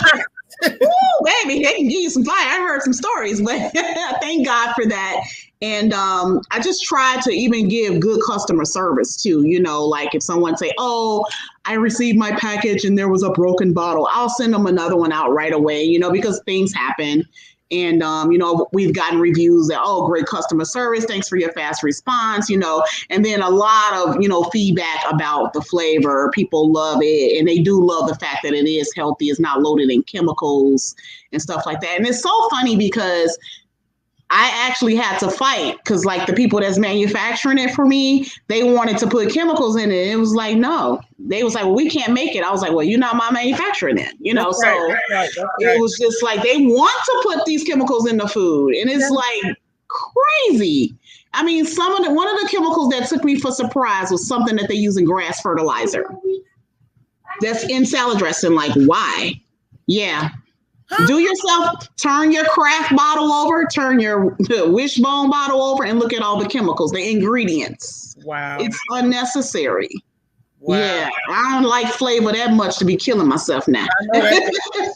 baby, they can give you some fire. I heard some stories, but I thank God for that. And I just try to even give good customer service too. You know, like if someone say, oh, I received my package and there was a broken bottle, I'll send them another one out right away, you know, because things happen. And, you know, we've gotten reviews that, oh, great customer service. Thanks for your fast response, you know, and then a lot of, you know, feedback about the flavor. People love it. And they do love the fact that it is healthy. It's not loaded in chemicals and stuff like that. And it's so funny because I actually had to fight, because like the people that's manufacturing it for me, they wanted to put chemicals in it. It was like, no, they was like, well, we can't make it. I was like, well, you're not my manufacturer then, you know? That's so right. It was just like, they want to put these chemicals in the food. And it's like crazy. I mean, one of the chemicals that took me for surprise was something that they use in grass fertilizer. That's in salad dressing. Like, why? Yeah. Do yourself, turn your Kraft bottle over, turn your Wishbone bottle over, and look at all the chemicals, the ingredients. Wow. It's unnecessary. Wow. Yeah, I don't like flavor that much to be killing myself now. I know that.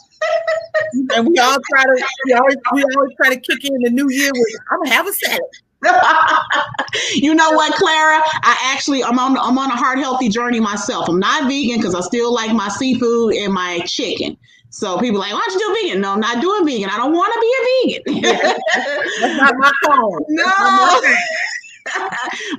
And we always try to kick in the new year with, I'm gonna have a salad. You know what, Clara? I'm on a heart healthy journey myself. I'm not vegan because I still like my seafood and my chicken. So people are like, why don't you do vegan? No, I'm not doing vegan. I don't want to be a vegan. That's not my phone. No.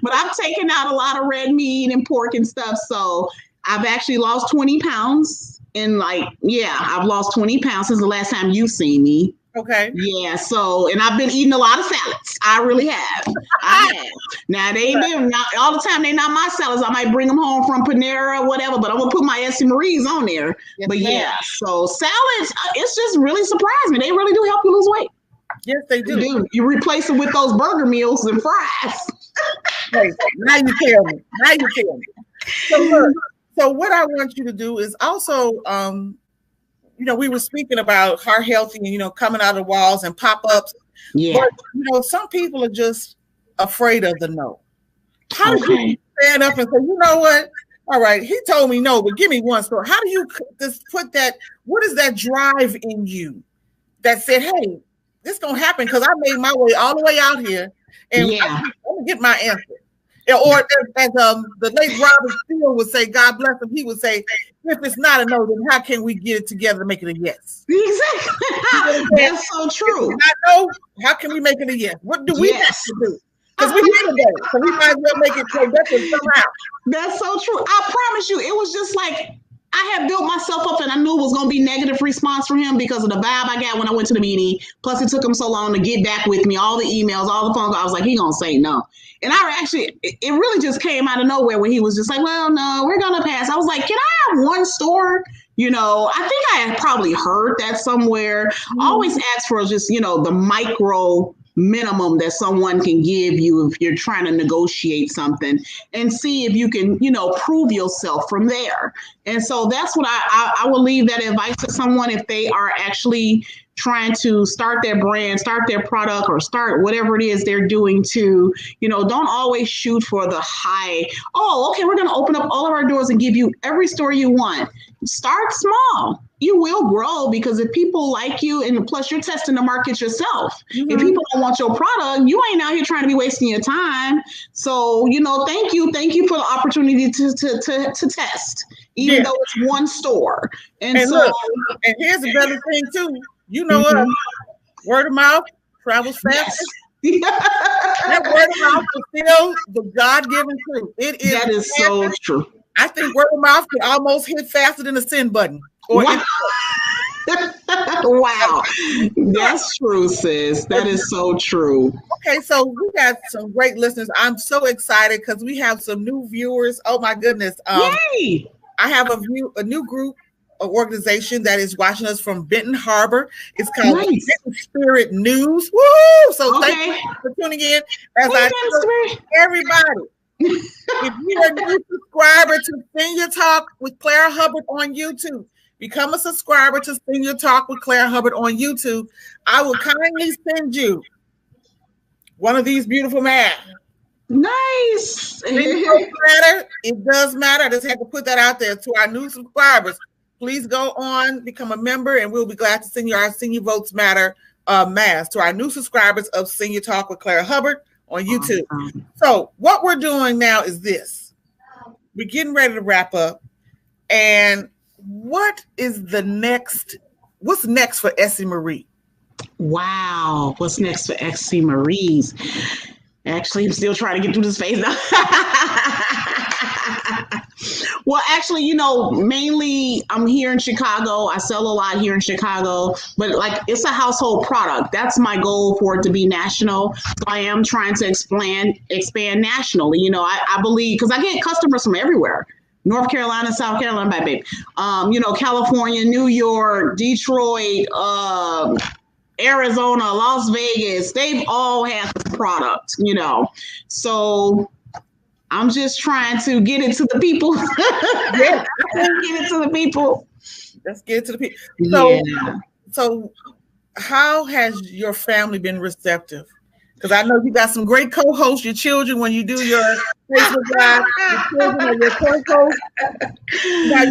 But I'm taking out a lot of red meat and pork and stuff. So I've actually lost 20 pounds. And I've lost 20 pounds since the last time you've seen me. Okay. Yeah. So, and I've been eating a lot of salads. I really have. I have. Now they not all the time. They're not my salads. I might bring them home from Panera or whatever, but I'm gonna put my Essie Marie's on there. Yes, but yeah, so salads, it's just really surprised me. They really do help you lose weight. Yes, they do. You replace it with those burger meals and fries. Hey, now you tell me. So what I want you to do is also, we were speaking about heart healthy and, coming out of the walls and pop-ups. Yeah. But, some people are just afraid of the no. How do you stand up and say, you know what? All right, he told me no, but give me one story. How do you just put that, what is that drive in you that said, hey, this is going to happen because I made my way all the way out here and I'm going to get my answer. Or as the late Robert Steele would say, God bless him, he would say, if it's not a no, then how can we get it together to make it a yes? Exactly. That's so true. If it's not no, how can we make it a yes? What do we have to do? Because we're here today, so we might as well make it productive somehow. That's so true. I promise you, it was just like, I had built myself up and I knew it was going to be negative response from him because of the vibe I got when I went to the meeting. Plus it took him so long to get back with me, all the emails, all the phone calls. I was like, he going to say no. And it really just came out of nowhere when he was just like, well, no, we're going to pass. I was like, can I have one store? I think I had probably heard that somewhere. I always ask for just, the micro minimum that someone can give you if you're trying to negotiate something and see if you can, prove yourself from there. And so that's what I will leave that advice to someone if they are actually trying to start their brand, start their product, or start whatever it is they're doing to, don't always shoot for the high. Oh, okay, we're going to open up all of our doors and give you every store you want. Start small. You will grow because if people like you, and plus you're testing the market yourself. Mm-hmm. If people don't want your product, you ain't out here trying to be wasting your time. So, thank you for the opportunity to test, even though it's one store. And so, look, and here's a better thing too. What? Word of mouth travels fast. Yes. That word of mouth will still the God-given truth. It is. That is so true. I think word of mouth can almost hit faster than the send button. Or wow. Wow. That's true, sis. That is so true. Okay, so we got some great listeners. I'm so excited because we have some new viewers. Oh my goodness. Yay! I have a new group, an organization that is watching us from Benton Harbor. It's called Benton Spirit News. Woo! So thank you for tuning in. As I tell everybody, if you are a new subscriber to Senior Talk with Clara Hubbard on YouTube, become a subscriber to Senior Talk with Clara Hubbard on YouTube. I will kindly send you one of these beautiful masks. Nice. It does matter. I just had to put that out there to our new subscribers. Please go on, become a member, and we'll be glad to send you our Senior Votes Matter mask to our new subscribers of Senior Talk with Clara Hubbard on YouTube. So what we're doing now is this. We're getting ready to wrap up. And what is what's next for Essie Marie? Wow. What's next for Essie Marie's? Actually, I'm still trying to get through this phase now. Well, actually, mainly I'm here in Chicago. I sell a lot here in Chicago, but like it's a household product. That's my goal for it to be national. So I am trying to expand nationally. I believe because I get customers from everywhere. North Carolina, South Carolina, baby. California, New York, Detroit, Arizona, Las Vegas, they've all had the product, So I'm just trying to get it to the people. Yeah. Get it to the people. Let's get it to the people. So how has your family been receptive? Because I know you got some great co-hosts, your children, when you do your Facebook Live, your children are your co-hosts. Now,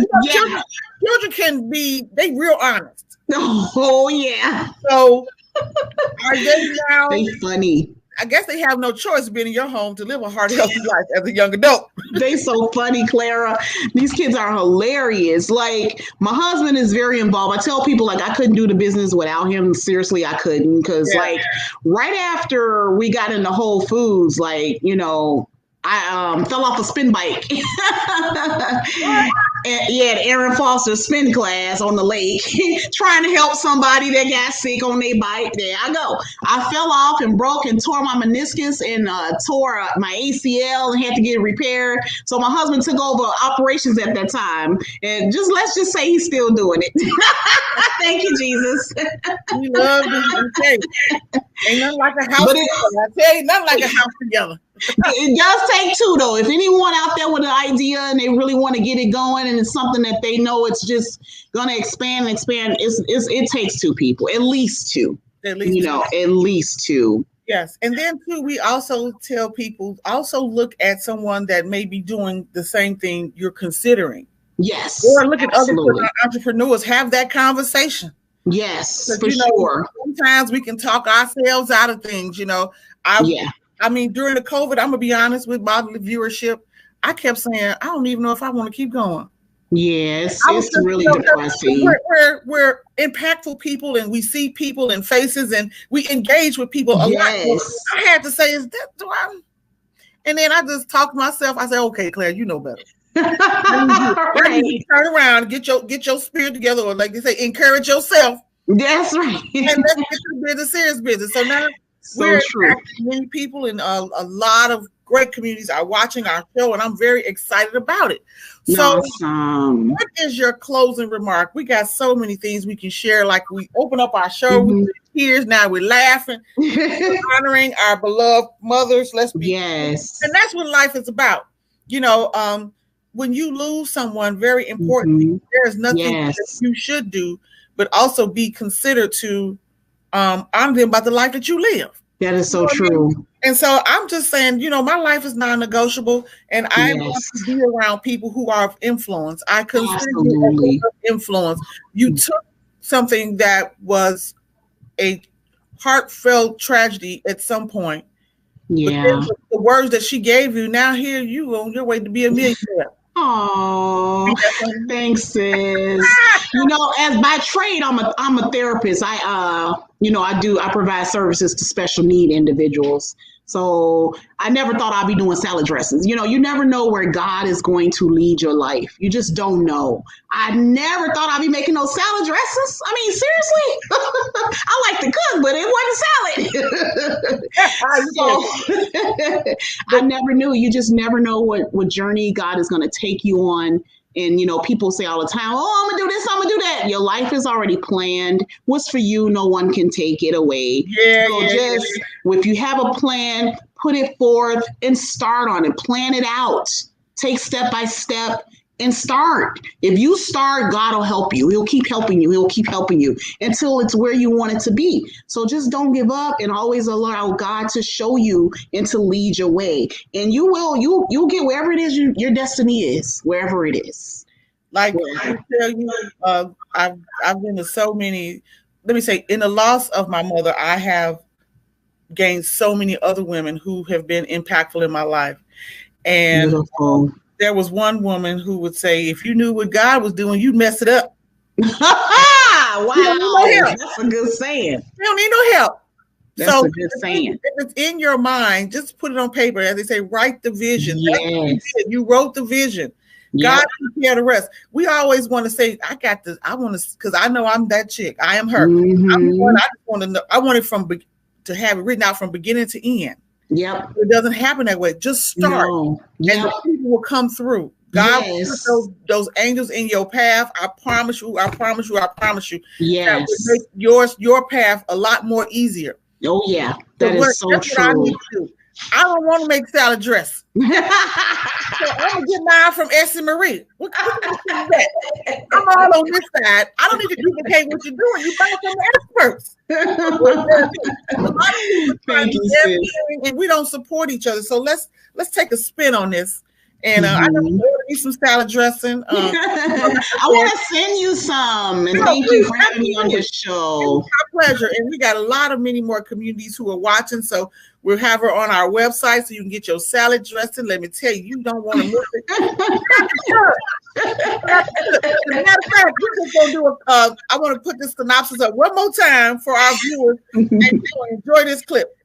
children can be, they real honest. Oh, yeah. So are they now? They funny. I guess they have no choice being in your home to live a hard, healthy life as a young adult. They so funny, Clara. These kids are hilarious. Like, my husband is very involved. I tell people, like, I couldn't do the business without him. Seriously, I couldn't. Because, like, right after we got into Whole Foods, like, I fell off a spin bike. And Aaron Foster spin class on the lake, trying to help somebody that got sick on their bike. There I go. I fell off and broke and tore my meniscus and tore my ACL and had to get it repaired. So my husband took over operations at that time. And let's just say he's still doing it. Thank you, Jesus. We love this. Ain't nothing like a house together. I tell you, nothing like a house together. It does take two, though. If anyone out there with an idea and they really want to get it going and it's something that they know it's just going to expand, it takes two people, at least two. At least two. Yes. And then, too, we also tell people, also look at someone that may be doing the same thing you're considering. Yes. Or look at other entrepreneurs. Have that conversation. Yes, for sure. Sometimes we can talk ourselves out of things, I mean, during the COVID, I'm going to be honest with my viewership. I kept saying, I don't even know if I want to keep going. Yes, it's really depressing. We're impactful people and we see people and faces and we engage with people a lot. I had to say, and then I just talked to myself. I said, okay, Claire, you know better. Right. Turn around, get your spirit together, or like they say, encourage yourself. That's right. And let's get to the serious business. So now we're many people in a lot of great communities are watching our show, and I'm very excited about it. So, what is your closing remark? We got so many things we can share. Like we open up our show with tears. Now we're laughing, honoring our beloved mothers. Let's be and that's what life is about. When you lose someone very important, there is nothing that you should do, but also be considered to honor them about the life that you live. That is so true. And so I'm just saying, my life is non-negotiable, and I want to be around people who are of influence. I consider you of influence. You took something that was a heartfelt tragedy at some point. Yeah. But the words that she gave you, now here you on your way to be a millionaire. Oh, thanks, sis. As by trade, I'm a therapist. I provide services to special need individuals. So I never thought I'd be doing salad dressings. You know, you never know where God is going to lead your life. You just don't know. I never thought I'd be making those salad dressings. I mean, seriously, I like to cook, but it wasn't salad. So I never knew. You just never know what journey God is going to take you on. And, you know, people say all the time, oh, I'm going to do this, I'm going to do that. Your life is already planned. What's for you, no one can take it away. If you have a plan, put it forth and start on it. Plan it out. Take step by step and start. If you start, God will help you. He'll keep helping you. He'll keep helping you until it's where you want it to be. So just don't give up and always allow God to show you and to lead your way. And you'll get wherever it is your destiny is, wherever it is. Like I tell you, I've been to so many, let me say, in the loss of my mother, I have gained so many other women who have been impactful in my life. And there was one woman who would say, if you knew what God was doing, you'd mess it up. Wow. That's a good saying. You don't need no help. That's a good saying. If it's in your mind, just put it on paper. As they say, write the vision. Yes. You wrote the vision. God took care of the rest. We always want to say, I got this. I want to, because I know I'm that chick. I am her. Mm-hmm. I just want to know. I want it to have it written out from beginning to end. Yep. It doesn't happen that way. Just start. No. And the people will come through. God will put those angels in your path. I promise you. I promise you. I promise you. Yes. That will make your path a lot more easier. Oh yeah, that's so true. I don't want to make salad dress. So I'm gonna get mine from Essie Marie. What is that? I'm all on this side. I don't need to duplicate what you're doing. You buy it from the experts. Thank you, sis. And we don't support each other. So let's take a spin on this. And I know you need some salad dressing. I want to send you some. And thank you for having me on your show. It's our pleasure. And we got many more communities who are watching. So we'll have her on our website so you can get your salad dressing. Let me tell you, you don't want to miss it. As a matter of fact, we're just going to do I want to put this synopsis up one more time for our viewers and enjoy this clip.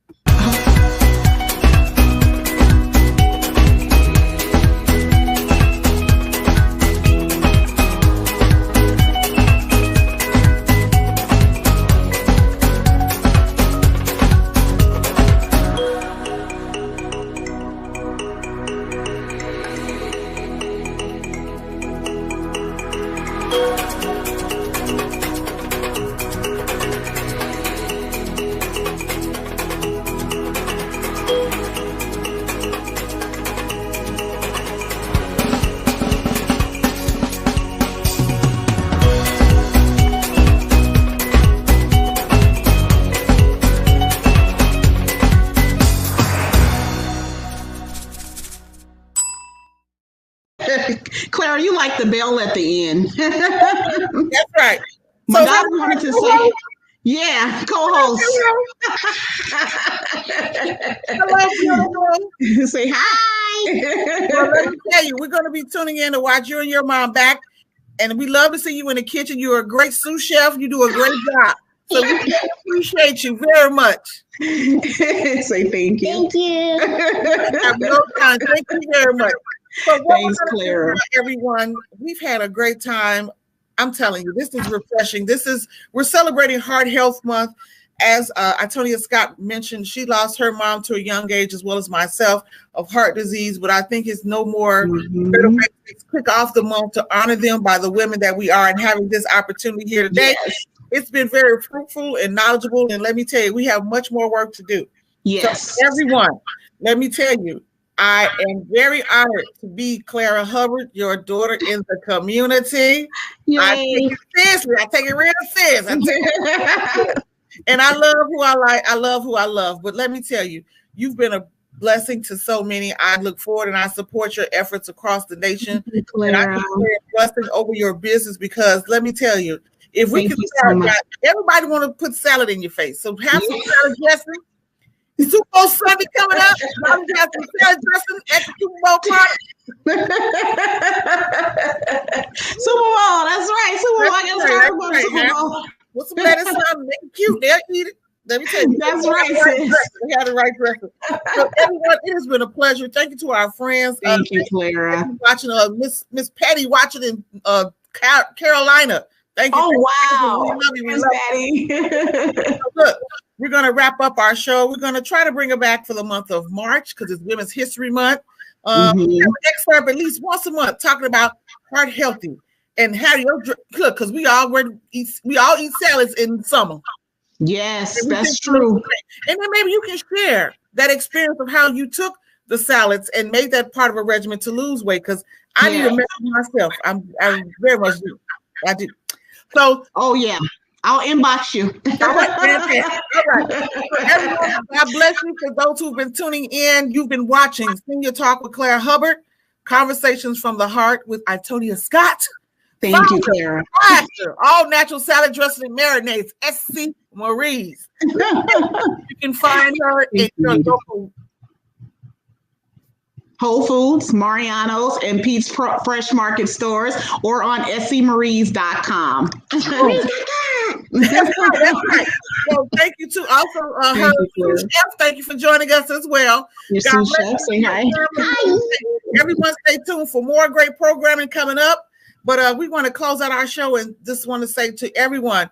Clara, you like the bell at the end. That's right. My daughter wanted to say, yeah, co-host. Hello, say hi. Well, let me tell you, we're going to be tuning in to watch you and your mom back. And we love to see you in the kitchen. You're a great sous chef. You do a great job. So we appreciate you very much. Say thank you. Thank you. Have no time. Thank you very much. So thanks, Clara. Everyone, we've had a great time. I'm telling you, this is refreshing. We're celebrating Heart Health Month. As Antonia Scott mentioned, she lost her mom to a young age, as well as myself, of heart disease. But I think it's no more better way to kick off the month to honor them by the women that we are and having this opportunity here today. Yes. It's been very fruitful and knowledgeable. And let me tell you, we have much more work to do. Yes. So everyone, let me tell you, I am very honored to be Clara Hubbard, your daughter in the community. Yay. I take it seriously. I take it real serious. And I love who I like. I love who I love. But let me tell you, you've been a blessing to so many. I look forward and I support your efforts across the nation. And I declare a blessing over your business because let me tell you, if we can start, everybody want to put salad in your face. So have some salad dressing. Super Bowl Sunday coming up. I'm got some salad dressing at the Super Bowl party. Super Bowl, that's right. Super Bowl. I got Super Bowl. With some lettuce on, make it cute. They'll eat it. Let me tell you. That's right, sis. We had the right dressing. So everyone, it has been a pleasure. Thank you to our friends. Thank you, Clara. Watching Miss Patty watching in Carolina. Thank you. Oh, wow. We love you. We Miss love Patty. you. So look, we're going to wrap up our show. We're going to try to bring her back for the month of March because it's Women's History Month. We have an expert at least once a month talking about heart healthy and how you look, because we all eat salads in summer. Yes, that's true. And then maybe you can share that experience of how you took the salads and made that part of a regimen to lose weight. Because I need to measure myself. I very much do. I do. So, oh yeah, I'll inbox you. All right, all right. So everyone, God bless you. For those who've been tuning in, you've been watching Senior Talk with Claire Hubbard, Conversations from the Heart with Itonia Scott. Thank you, Clara. All natural salad dressing and marinades, Essie Marie's. You can find her in your local Whole Foods, Mariano's, and Pete's Fresh Market stores, or on essieMaries.com. That's right. So thank you to also her chef. Thank you for joining us as well. Your sous chef, say hi. Everyone stay tuned for more great programming coming up. But we want to close out our show and just want to say to everyone,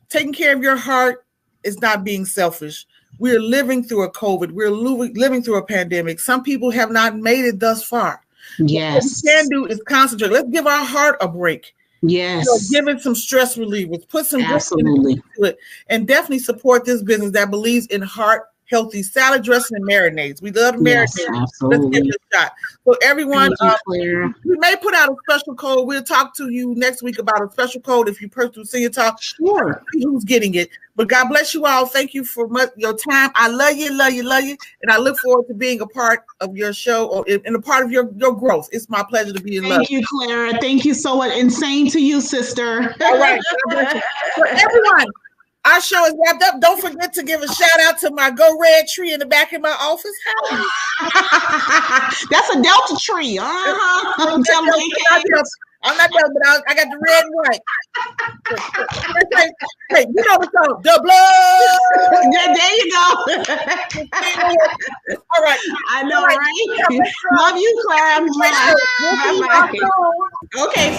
taking care of your heart is not being selfish. We're living through a COVID. We're living through a pandemic. Some people have not made it thus far. Yes. What we can do is concentrate. Let's give our heart a break. Yes. Give it some stress relievers. Put some absolutely into it, and definitely support this business that believes in heart healthy salad dressing and marinades. We love marinades. Yes, let's give it a shot. So everyone, you, we may put out a special code. We'll talk to you next week about a special code if you purchase through Senior Talk. Sure. Who's getting it? But God bless you all. Thank you for your time. I love you, love you, love you, and I look forward to being a part of your show or in a part of your growth. It's my pleasure to be in love. Thank you, Clara. Thank you so much. And same to you, sister. All right. So everyone, our show is wrapped up. Don't forget to give a shout out to my Go Red tree in the back of my office. That's a Delta tree. I'm not Delta, but I got the red and white. Hey, you know the song, The Blood. Yeah, there you go. All right. I know, right? Love you, Clara. Bye. Okay.